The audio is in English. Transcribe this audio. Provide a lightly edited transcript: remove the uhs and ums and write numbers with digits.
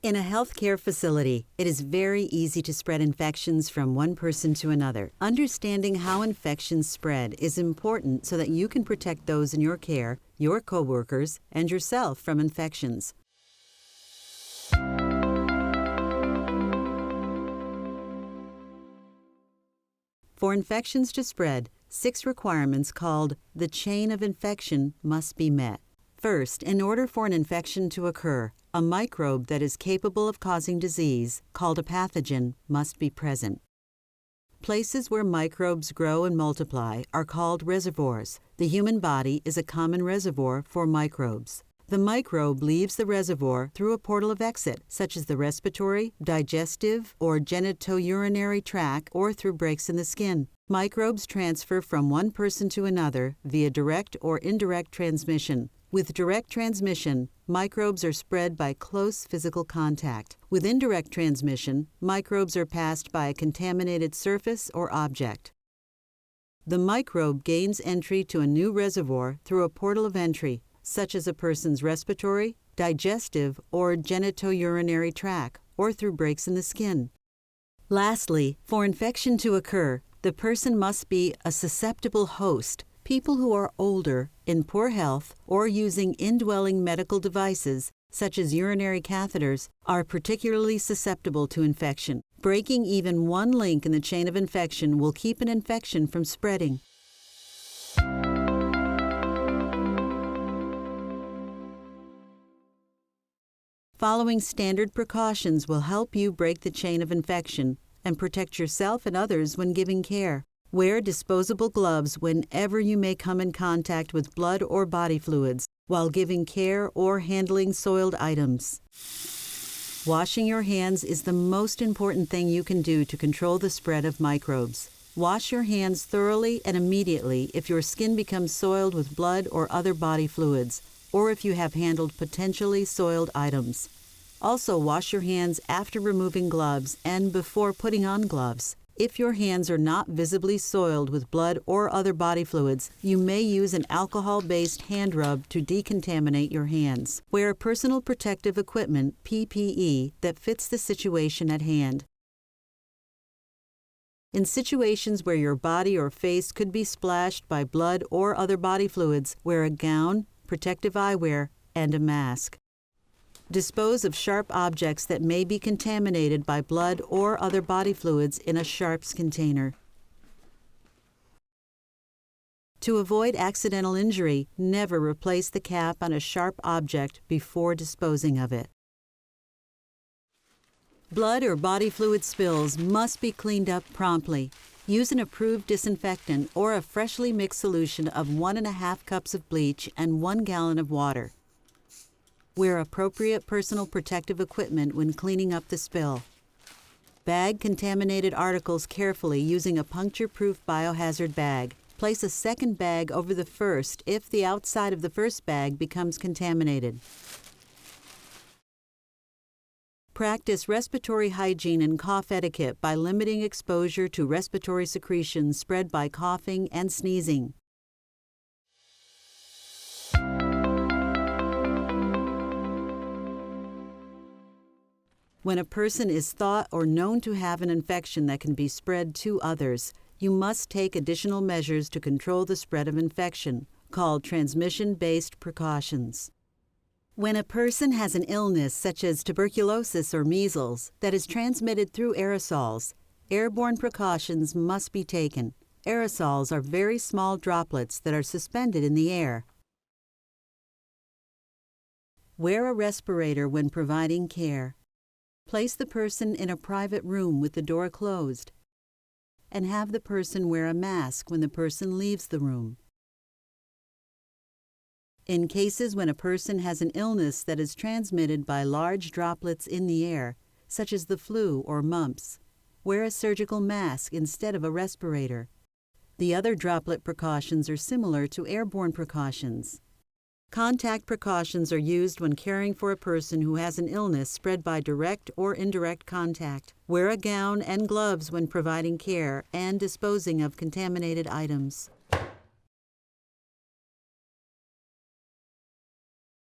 In a healthcare facility, it is very easy to spread infections from one person to another. Understanding how infections spread is important so that you can protect those in your care, your coworkers, and yourself from infections. For infections to spread, 6 requirements called the chain of infection must be met. First, in order for an infection to occur, a microbe that is capable of causing disease, called a pathogen, must be present. Places where microbes grow and multiply are called reservoirs. The human body is a common reservoir for microbes. The microbe leaves the reservoir through a portal of exit, such as the respiratory, digestive, or genitourinary tract, or through breaks in the skin. Microbes transfer from one person to another via direct or indirect transmission. With direct transmission, microbes are spread by close physical contact. With indirect transmission, microbes are passed by a contaminated surface or object. The microbe gains entry to a new reservoir through a portal of entry, such as a person's respiratory, digestive, or genitourinary tract, or through breaks in the skin. Lastly, for infection to occur, the person must be a susceptible host. People who are older, in poor health, or using indwelling medical devices, such as urinary catheters, are particularly susceptible to infection. Breaking even one link in the chain of infection will keep an infection from spreading. Following standard precautions will help you break the chain of infection and protect yourself and others when giving care. Wear disposable gloves whenever you may come in contact with blood or body fluids while giving care or handling soiled items. Washing your hands is the most important thing you can do to control the spread of microbes. Wash your hands thoroughly and immediately if your skin becomes soiled with blood or other body fluids, or if you have handled potentially soiled items. Also, wash your hands after removing gloves and before putting on gloves. If your hands are not visibly soiled with blood or other body fluids, you may use an alcohol-based hand rub to decontaminate your hands. Wear personal protective equipment, PPE, that fits the situation at hand. In situations where your body or face could be splashed by blood or other body fluids, wear a gown, protective eyewear, and a mask. Dispose of sharp objects that may be contaminated by blood or other body fluids in a sharps container. To avoid accidental injury, never replace the cap on a sharp object before disposing of it. Blood or body fluid spills must be cleaned up promptly. Use an approved disinfectant or a freshly mixed solution of 1½ cups of bleach and 1 gallon of water. Wear appropriate personal protective equipment when cleaning up the spill. Bag contaminated articles carefully using a puncture-proof biohazard bag. Place a second bag over the first if the outside of the first bag becomes contaminated. Practice respiratory hygiene and cough etiquette by limiting exposure to respiratory secretions spread by coughing and sneezing. When a person is thought or known to have an infection that can be spread to others, you must take additional measures to control the spread of infection, called transmission-based precautions. When a person has an illness such as tuberculosis or measles that is transmitted through aerosols, airborne precautions must be taken. Aerosols are very small droplets that are suspended in the air. Wear a respirator when providing care. Place the person in a private room with the door closed, and have the person wear a mask when the person leaves the room. In cases when a person has an illness that is transmitted by large droplets in the air, such as the flu or mumps, wear a surgical mask instead of a respirator. The other droplet precautions are similar to airborne precautions. Contact precautions are used when caring for a person who has an illness spread by direct or indirect contact. Wear a gown and gloves when providing care and disposing of contaminated items.